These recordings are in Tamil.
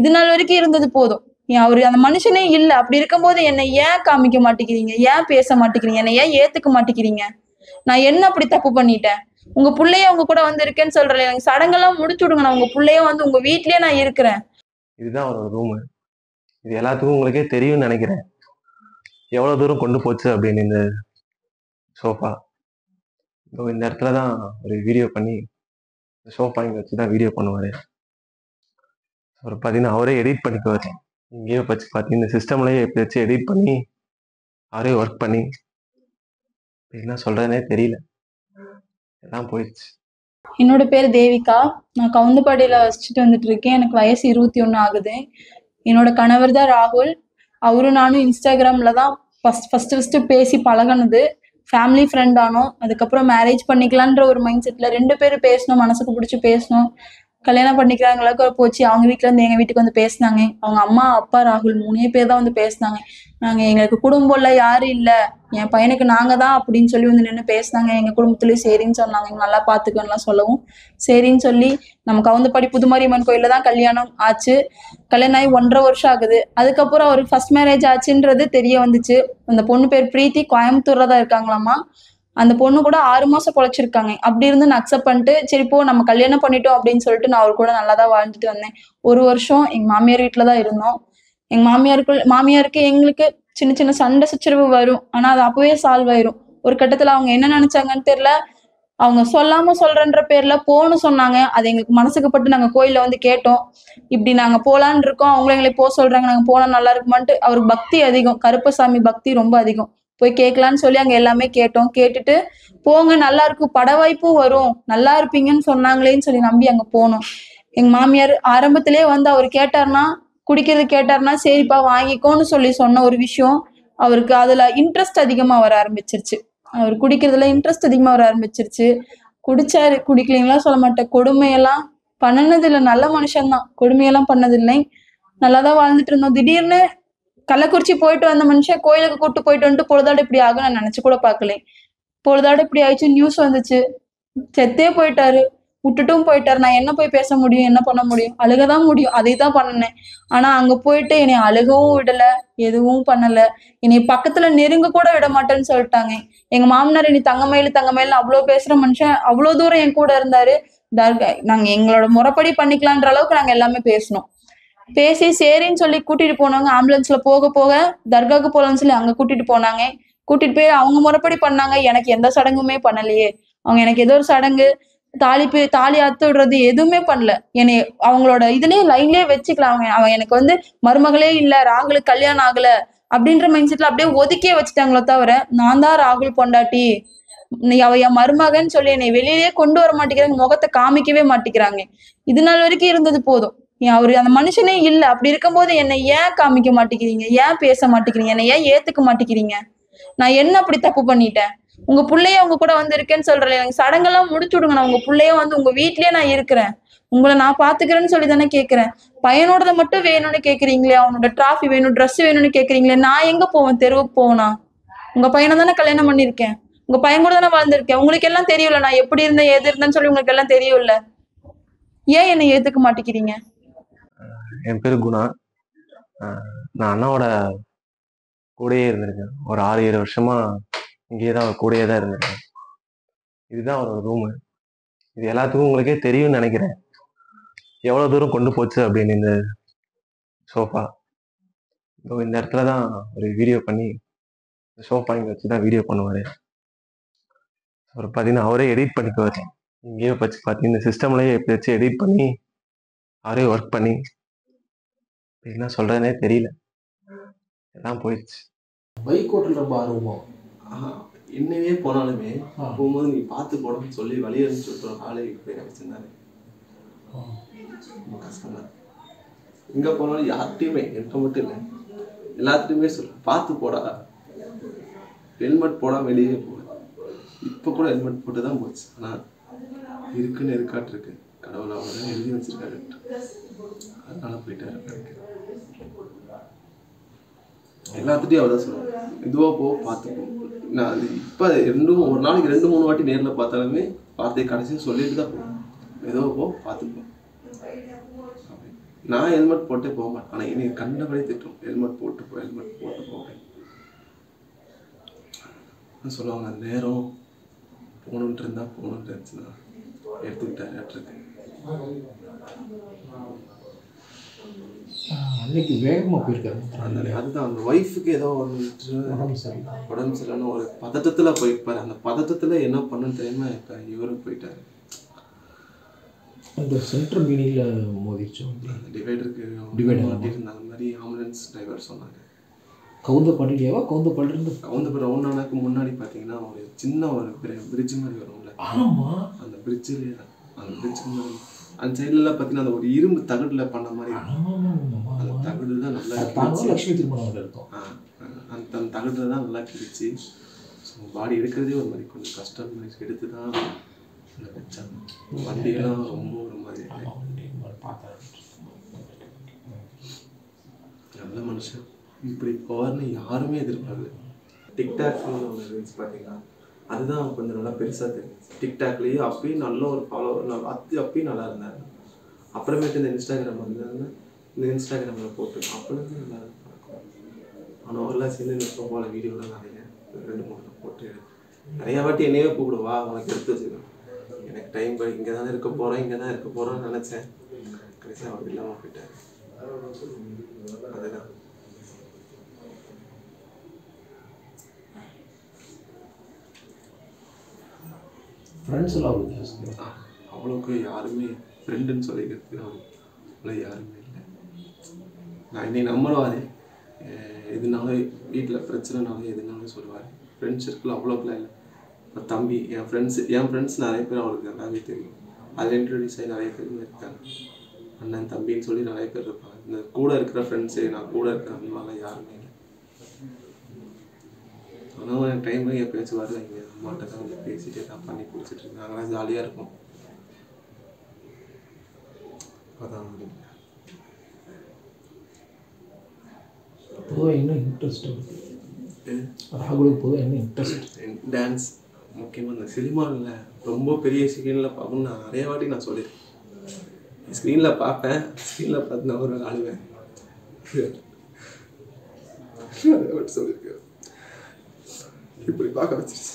இது நாள் வரைக்கும் இருந்தது போதும். அவரு அந்த மனுஷனே இல்ல. அப்படி இருக்கும்போது என்னை ஏன் காமிக்க மாட்டேங்கிறீங்க? ஏன் பேச மாட்டேங்கிறீங்க? என்னை ஏன் ஏத்துக்க மாட்டேங்கிறீங்க? நான் என்ன அப்படி தப்பு பண்ணிட்டேன்? உங்க புள்ளைய உங்க கூட வந்து இருக்கேன்னு சொல்றேன். எனக்கு சடங்கெல்லாம் முடிச்சு விடுங்க. நான் உங்க புள்ளைய வந்து உங்க வீட்லயே நான் இருக்கிறேன். இதுதான் அவரோட ரூமு. இது எல்லாத்துக்கும் உங்களுக்கே தெரியும்னு நினைக்கிறேன். எவ்வளவு தூரம் கொண்டு போச்சு அப்படின்னு இந்த சோஃபா. இந்த இடத்துல தான் ஒரு வீடியோ பண்ணி சோஃபா இங்கே வச்சு தான் வீடியோ பண்ணுவார். அவர் பார்த்தீங்கன்னா அவரே எடிட் பண்ணிக்குவார். இங்கேயே வச்சு பார்த்தீங்கன்னா இந்த சிஸ்டம்லேயே எப்படி வச்சு எடிட் பண்ணி அவரே ஒர்க் பண்ணி என்ன சொல்கிறதுனே தெரியல. எல்லாம் போயிடுச்சு. என்னோட பேர் தேவிகா. நான் கவுந்தப்பாடியில வசிச்சுட்டு வந்துட்டு இருக்கேன். எனக்கு வயசு 21 ஆகுது. என்னோட கணவர் தான் ராகுல். அவரும் நானும் இன்ஸ்டாகிராம்ல தான் ஃபர்ஸ்ட் பேசி பழகினது. ஃபேமிலி ஃப்ரெண்ட் ஆனோம். அதுக்கப்புறம் மேரேஜ் பண்ணிக்கலான்ற ஒரு மைண்ட் செட்ல 2 பேரும் பேசணும், மனசுக்கு பிடிச்சி பேசணும். கல்யாணம் பண்ணிக்கிறாங்க அளவுக்கு போச்சு. அவங்க வீட்டுல இருந்து எங்க வீட்டுக்கு வந்து பேசினாங்க. அவங்க அம்மா, அப்பா, ராகுல் 3 பேர் தான் வந்து பேசினாங்க. எங்களுக்கு குடும்பம்ல யாரும் இல்ல, என் பையனுக்கு நாங்க தான் அப்படின்னு சொல்லி வந்து நின்று பேசினாங்க. எங்க குடும்பத்துலயும் சரின்னு சொன்னாங்க. நல்லா பாத்துக்கணும்லாம் சொல்லவும் சரின்னு சொல்லி நம்ம கவுந்தப்பாடி புதுமாரியம்மன் கோயில்ல தான் கல்யாணம் ஆச்சு. கல்யாணம் ஆகி 1.5 வருஷம் ஆகுது. அதுக்கப்புறம் அவருக்கு ஃபர்ஸ்ட் மேரேஜ் ஆச்சுன்றது தெரிய வந்துச்சு. அந்த பொண்ணு பேர் பிரீத்தி, கோயம்புத்தூர்ல தான் இருக்காங்களாமா. அந்த பொண்ணு கூட 6 மாசம் பொழைச்சிருக்காங்க. அப்படி இருந்து நான் அக்செப்ட் பண்ணிட்டு சரி போ நம்ம கல்யாணம் பண்ணிட்டோம் அப்படின்னு சொல்லிட்டு நான் அவர் கூட நல்லா தான் வாழ்ந்துட்டு வந்தேன். 1 வருஷம் எங்க மாமியார் வீட்டுல தான் இருந்தோம். எங்க மாமியாருக்கு எங்களுக்கு சின்ன சின்ன சண்டை சச்சரவு வரும். ஆனா அது அப்பவே சால்வ் ஆயிரும். ஒரு கட்டத்துல அவங்க என்ன நினைச்சாங்கன்னு தெரியல. அவங்க சொல்லாம சொல்றன்ற பேர்ல போன்னு சொன்னாங்க. அது எங்களுக்கு மனசுக்கு பட்டு நாங்க கோயில்ல வந்து கேட்டோம். இப்படி நாங்க போலான்னு இருக்கோம், அவங்களும் எங்களை போக சொல்றாங்க, நாங்க போனா நல்லா இருக்குமான்ட்டு. அவருக்கு பக்தி அதிகம், கருப்பசாமி பக்தி ரொம்ப அதிகம். போய் கேட்கலான்னு சொல்லி அங்க எல்லாமே கேட்டோம். கேட்டுட்டு போங்க நல்லா இருக்கும், பட வாய்ப்பும் வரும், நல்லா இருப்பீங்கன்னு சொன்னாங்களேன்னு சொல்லி நம்பி அங்க போனோம். எங்க மாமியார் ஆரம்பத்திலேயே வந்து அவர் கேட்டாருன்னா, குடிக்கிறது கேட்டாருன்னா சரிப்பா வாங்கிக்கோன்னு சொல்லி சொன்ன ஒரு விஷயம் அவருக்கு அதுல இன்ட்ரெஸ்ட் அதிகமா வர ஆரம்பிச்சிருச்சு. அவர் குடிக்கிறதுல இன்ட்ரெஸ்ட் அதிகமா வர ஆரம்பிச்சிருச்சு. குடிச்சாரு, குடிக்கலீங்களா சொல்ல மாட்டேன். கொடுமையெல்லாம் பண்ணனது இல்லை. நல்ல மனுஷன்தான், கொடுமையெல்லாம் பண்ணதில்லை. நல்லாதான் வாழ்ந்துட்டு இருந்தோம். திடீர்னு கள்ளக்குறிச்சி போயிட்டு வந்த மனுஷன் கோயிலுக்கு கூட்டு போயிட்டு வந்துட்டு பொழுதாடு இப்படி ஆகும் நான் நினைச்சு கூட பாக்கல. பொழுதாடு இப்படி ஆயிடுச்சு, நியூஸ் வந்துச்சு. செத்தே போயிட்டாரு, விட்டுட்டும் போயிட்டாரு. நான் என்ன போய் பேச முடியும், என்ன பண்ண முடியும்? அழுகதான் முடியும். அதை தான் பண்ணினேன். ஆனா அங்க போயிட்டு என்னை அழுகவும் விடல, எதுவும் பண்ணல. என்னை பக்கத்துல நெருங்க கூட விட மாட்டேன்னு சொல்லிட்டாங்க. எங்க மாமனார் என்னை தங்கமயில அவ்வளவு பேசுற மனுஷன் அவ்வளவு தூரம் என் கூட இருந்தாரு. நாங்க எங்களோட முறைப்படி பண்ணிக்கலான்ற அளவுக்கு நாங்க எல்லாமே பேசணும். பேசி சரின்னு சொல்லி கூட்டிட்டு போனவங்க ஆம்புலன்ஸ்ல போக போக தர்காவுக்கு போலான்னு சொல்லி அங்க கூட்டிட்டு போனாங்க. கூட்டிட்டு போய் அவங்க முறைப்படி பண்ணாங்க. எனக்கு எந்த சடங்குமே பண்ணலையே. அவங்க எனக்கு ஏதோ ஒரு சடங்கு, தாலி அத்து விடுறது எதுவுமே பண்ணல. என்னை அவங்களோட இதுலயே லைன்லயே வச்சுக்கலாம். அவன் எனக்கு வந்து மருமகளே இல்ல, ராகுலுக்கு கல்யாணம் ஆகல அப்படின்ற மைண்ட் செட்ல அப்படியே ஒதுக்கியே வச்சுட்டாங்களோ தவிர நான் தான் ராகுல் பொண்டாட்டி, அவ என் மருமகன்னு சொல்லி என்னை வெளியிலேயே கொண்டு வர மாட்டேங்கிறாங்க. முகத்தை காமிக்கவே மாட்டேங்கிறாங்க. இது நாள் வரைக்கும் இருந்தது போதும். அவரு அந்த மனுஷனே இல்ல. அப்படி இருக்கும்போது என்னை ஏன் காமிக்க மாட்டேங்கிறீங்க? ஏன் பேச மாட்டேங்கிறீங்க? என்னை ஏன் ஏத்துக்க மாட்டேங்கிறீங்க? நான் என்ன அப்படி தப்பு பண்ணிட்டேன்? உங்க புள்ளைய உங்க கூட வந்து இருக்கேன்னு சொல்றேன். எனக்கு சடங்கெல்லாம் முடிச்சு விடுங்க. நான் உங்க புள்ளைய வந்து உங்க வீட்லயே நான் இருக்கிறேன், உங்களை நான் பாத்துக்கிறேன்னு சொல்லி தானே கேக்குறேன். பையனோடத மட்டும் வேணும்னு கேக்குறீங்களே, அவனோட டிராஃபி வேணும், ட்ரெஸ் வேணும்னு கேக்குறீங்களே. நான் எங்க போவேன்? தெருவுக்கு போனா? உங்க பையனை தானே கல்யாணம் பண்ணிருக்கேன், உங்க பையன் கூட தானே வாழ்ந்திருக்கேன். உங்களுக்கு எல்லாம் தெரியும்ல நான் எப்படி இருந்தேன், எது இருந்தேன்னு சொல்லி உங்களுக்கு எல்லாம் தெரியும்ல. ஏன் என்னை ஏத்துக்க மாட்டேங்கிறீங்க? என் பேரு குணா. நான் அண்ணாவோட கூடயே இருந்திருக்கேன். ஒரு 6-7 வருஷமா இங்கேயே தான் அவர் கூடயே தான் இருந்திருக்கேன். இதுதான் அவரோட ரூமு. இது எல்லாத்துக்கும் உங்களுக்கே தெரியும்னு நினைக்கிறேன். எவ்வளவு தூரம் கொண்டு போச்சு அப்படின்னு இந்த சோஃபா. இந்த இடத்துல தான் ஒரு வீடியோ பண்ணி சோஃபா இங்கே வச்சு தான் வீடியோ பண்ணுவார். அவர் பார்த்தீங்கன்னா அவரே எடிட் பண்ணிக்குவார். இங்கேயே வச்சு பார்த்தீங்கன்னா இந்த சிஸ்டம்லேயே எப்படி வச்சு எடிட் பண்ணி அவரே ஒர்க் பண்ணி என்ன சொல்கிறதுனே தெரியல. எல்லாம் போயிடுச்சு. பைக் ஓட்டுற ரொம்ப ஆர்வமா என்னவே போனாலுமே போகும்போது நீ பார்த்து போடணும்னு சொல்லி வழி அனுப்பிச்சு விட்டுற ஆளை பேர் வச்சிருந்தாரு. ரொம்ப கஷ்டம் தான். எங்கே போனாலும் யார்கிட்டையுமே என்கிட்ட மட்டும் இல்லை, எல்லாத்துட்டையுமே சொல்ல பார்த்து போடா, ஹெல்மெட் போடாமல் வெளியே போவேன். இப்போ கூட ஹெல்மெட் போட்டு தான் போச்சு. ஆனால் இருக்குன்னு இருக்காட்டிருக்கு, கடவுள் அவங்க எழுதி வச்சிருக்காரு, அதனால போயிட்டாரு. எல்லாத்துட்டையும் அவர் தான் சொல்லுவாங்க, இதுவோ போ பார்த்துப்போ. நான் அது இப்போ ஒரு நாளைக்கு 2-3 வாட்டி நேரில் பார்த்தாலுமே வார்த்தையை கடைசியும் சொல்லிட்டு தான் போவோம், ஏதோ போ பார்த்துப்போம். நான் ஹெல்மெட் போட்டே போக மாட்டேன். ஆனால் என்னை கண்டபடி திட்டும், ஹெல்மெட் போட்டு போ, ஹெல்மெட் போட்டு போவேன் சொல்லுவாங்க. அந்த நேரம் போகணுன்ட்டு இருந்தால் போகணுன்ட்டு இருந்துச்சுன்னா எடுத்துக்கிட்டாருட்டு. அன்னைக்கு வேகமாக போயிருக்காரு. அதுதான் அந்த ஒய்ஃபுக்கு ஏதோ வந்துட்டு உடம்பு சரியில்லைன்னு ஒரு பதட்டத்தில் போயிருப்பாரு. அந்த பதட்டத்தில் என்ன பண்ணுன்னு தெரியாம இப்போ இவரும் போயிட்டாரு. அந்த சென்ட்ரல் மீனிங்கில் மோதிச்சோம். அந்த டிவைடருக்கு மாட்டிருந்த அந்த மாதிரி ஆம்புலன்ஸ் டிரைவர் சொன்னாங்க. கவுந்தப்பாடியிலேவா? கவுந்தப்பாடி ரவுண்டானாக்கு முன்னாடி பார்த்தீங்கன்னா ஒரு சின்ன ஒரு பிரிட்ஜ் மாதிரி வரும்ல. ஆமாம், அந்த பிரிட்ஜில் அந்த பிரிட்ஜ் மாதிரி அந்த சைட்லலாம் பார்த்தீங்கன்னா அந்த ஒரு இரும்பு தகடில் பண்ண மாதிரி அந்த தகடு தான் நல்லா லட்சுமி திருமணம் இருக்கும். அந்த தகடில் தான் நல்லா கிழிச்சு ஸோ பாடி எடுக்கிறதே ஒரு மாதிரி கொஞ்சம் கஷ்டம் எடுத்து தான் வச்சாங்க. வண்டியெல்லாம் ரொம்ப ஒரு மாதிரி நல்ல மனுஷன். இப்படி போவார்னு யாருமே எதிர்பார்க்கல. டிக்டாக்னு ஒரு ரீல்ஸ் பார்த்தீங்கன்னா அதுதான் கொஞ்சம் நல்லா பெருசாக தெரிஞ்சு. டிக்டாக்லேயே அப்பயும் நல்ல ஒரு ஃபாலோவர் அப்பயும் நல்லா இருந்தார். அப்புறமேட்டு இந்த இன்ஸ்டாகிராம் வந்தாங்கன்னா இந்த இன்ஸ்டாகிராமில் போட்டு அப்போலேருந்து நல்லா இருக்கும். ஆனால் அவரெல்லாம் சேர்ந்து நிற்போம் போல் வீடியோலாம் நிறைய 2-3 போட்டு நிறையா வாட்டி என்னையே கூப்பிடுவா உனக்கு எடுத்து வச்சுக்கணும். எனக்கு டைம் இங்கே தானே இருக்க போகிறோன்னு நினச்சேன். கடைசியாக அவர் இல்லாமல் போயிட்டார். அதுதான் ஃப்ரெண்ட்ஸ் எல்லாம் அவ்வளோக்கு யாருமே ஃப்ரெண்டுன்னு சொல்லிக்கிறதுக்கு அவ்வளோ யாருமே இல்லை. நான் என்னை நம்புவார். எதுனாலும் வீட்டில் பிரச்சனைனாலும் எதுனாலும் சொல்லுவார். ஃப்ரெண்ட்ஸ் சர்க்கிள் அவ்வளோக்குலாம் இல்லை. இப்போ தம்பி என் ஃப்ரெண்ட்ஸ் நிறைய பேர் அவளுக்கு நல்லாவே தெரியும். அதில் இன்ட்ரடியூஸ் ஆகி நிறைய பேருமே இருக்காங்க. அண்ணன் தம்பின்னு சொல்லி நிறைய பேர் இருப்பாங்க. இந்த கூட இருக்கிற ஃப்ரெண்ட்ஸு நான் கூட இருக்கிற அம்மாலாம் யாருமே இல்லை. ஆனால் எனக்கு டைம் எப்போயாச்சும் வருவாங்க. அம்மாட்ட தான் வந்து பேசிட்டு தான் பண்ணி குடிச்சிட்டு நாங்களாம் ஜாலியாக இருக்கும். அதான் பொதுவாக என்ன இன்ட்ரெஸ்ட் ராகுலுக்கு? பொதுவாக என்ன இன்ட்ரெஸ்ட்? டான்ஸ், முக்கியமாக இந்த சினிமாவில் ரொம்ப பெரிய ஸ்க்ரீனில் பார்க்கணும்னு நான் நிறைய வாட்டி நான் சொல்லியிருக்கேன். ஸ்க்ரீனில் பார்ப்பேன், ஸ்க்ரீனில் பார்த்து நான் ஒரு ஆளுவேன் சொல்லியிருக்கேன். இப்படி பார்க்க வச்சிருச்சு.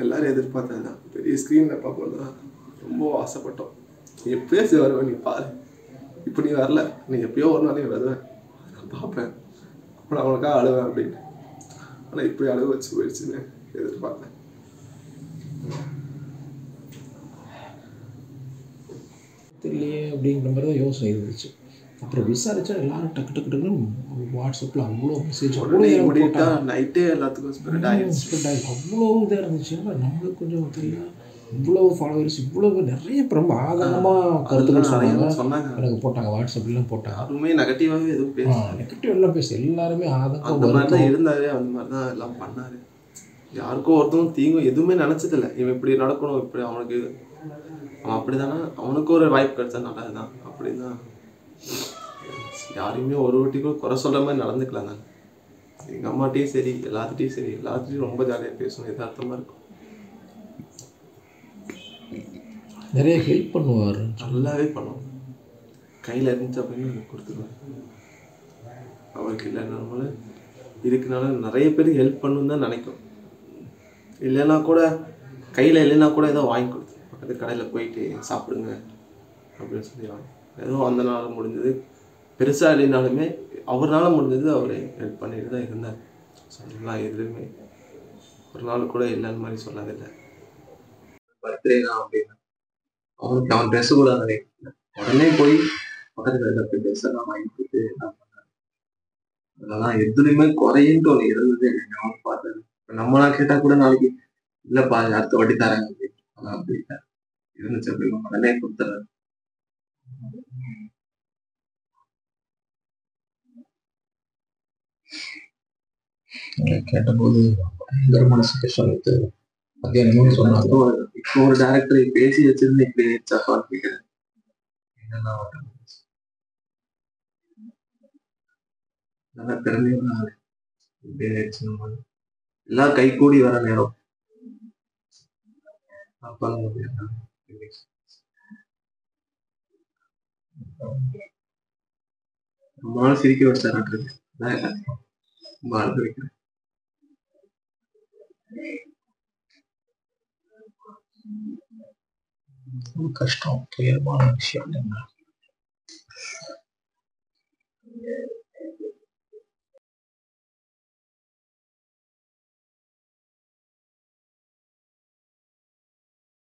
எல்லாரும் எதிர்பார்த்தது தான் பெரிய ஸ்க்ரீனில் பார்க்கணும் தான் ரொம்ப ஆசைப்பட்டோம். எப்பயோ வருவேன், நீ பாரு. இப்போ நீ வரல, நீ எப்பயோ ஒரு நாள் நீ வருவேன், நான் பார்ப்பேன், அப்புறம் அவனுக்காக அழுவேன் அப்படின்னு. ஆனால் இப்படி அழுவ வச்சு போயிடுச்சுன்னு எதிர்பார்த்தேன். தெரியலையே அப்படிங்கிற மாதிரி தான் யோசனை இருந்துச்சு. அப்புறம் விசாரிச்சா எல்லாரும் டக்கு டக்குன்னு வாட்ஸ்அப்பில் அவ்வளோ மெசேஜ் நைட்டே எல்லாத்துக்கும் ஸ்ப்ரெட் ஆகிடுச்சு. அவ்வளோ இதாக இருந்துச்சு. நம்மளுக்கு கொஞ்சம் தெரியல, இவ்வளோ ஃபாலோவர்ஸ், இவ்வளோ நிறைய ரொம்ப ஆதங்கமாக கருத்துக்கள் சொன்னாங்க. எனக்கு போட்டாங்க, வாட்ஸ்அப்லாம் போட்டாங்க. யாருமே நெகட்டிவாகவே எதுவும் நெகட்டிவ் எல்லாம் பேச, எல்லாருமே ஆதங்கம் அந்த மாதிரி தான் இருந்தாரு. அந்த மாதிரி தான் எல்லாம் பண்ணாரு. யாருக்கும் ஒருத்தவங்க தீங்கும் எதுவுமே நினச்சதில்லை. இவன் இப்படி நடக்கணும், இப்படி அவனுக்கு அவன் அப்படி தானே, அவனுக்கும் ஒரு வாய்ப்பு கிடைச்சா நல்லதுதான் அப்படின்னு தான். யாரையுமே ஒரு வாட்டிக்கும் குறை சொல்கிற மாதிரி நடந்துக்கலாம். நான் எங்கள் அம்மாட்டையும் சரி, எல்லாத்துட்டையும் ரொம்ப ஜாலியாக பேசணும், எதார்த்தமாக இருக்கும். நிறைய ஹெல்ப் பண்ணுவார், நல்லாவே பண்ணுவோம். கையில் இருந்துச்சு அப்படின்னு எனக்கு கொடுத்துருவார். அவருக்கு இல்லைனாலும் இருக்குனால நிறைய பேர் ஹெல்ப் பண்ணணுன்னு தான் நினைக்கும். இல்லைன்னா கூட கையில் இல்லைன்னா கூட ஏதோ வாங்கி கொடுத்து பக்கத்து கடையில் போயிட்டு சாப்பிடுங்க அப்படின்னு சொல்லி வாங்கி ஏதோ அந்த நாள் முடிஞ்சது. பெருசாக இல்லைனாலுமே அவரால் முடிஞ்சது அவர் ஹெல்ப் பண்ணிட்டு தான் இருந்தார். சொல்லலாம், எதுவுமே ஒரு நாள் கூட இல்லைன்னு மாதிரி சொன்னதில்லை. பர்த்டே தான் அப்படின்னா அவன் ட்ரெஸ்ஸு கூட உடனே போய் பக்கத்து கடையில் போய் ட்ரெஸ்ஸெல்லாம் வாங்கி கொடுத்து எல்லாம் பண்ணார். அதெல்லாம் எதுலையுமே குறையின்ட்டு ஒன்று இருந்தது. அவன் பார்த்தது நம்மளாம் கேட்டால் கூட நாளைக்கு இல்லைப்பா அடுத்த வாட்டி தராங்க அப்படின்னு அப்படின்ட்டு இருந்துச்சு. அப்படின்னு உடனே கொடுத்துறாரு. கேட்டபோது பயங்கரமான சிச்சுவேஷன் இருக்கு. மத்தியானமும் சொன்னாங்க, இப்போ ஒரு டேரக்டரை பேசி வச்சிருந்து இப்படி சப்பான்னு கேட்குறேன். என்னன்னா நல்லா திறமையான ஆளு. இப்படி ஆயிடுச்சு. எல்லாம் கை கூடி வர நேரம் அப்பா நம்மளால சிரிக்க வச்சாரான்றது அதான் எல்லாத்தையும் வாழ்ந்து வைக்கிறேன். கஷ்டம், துயரமான விஷயம்.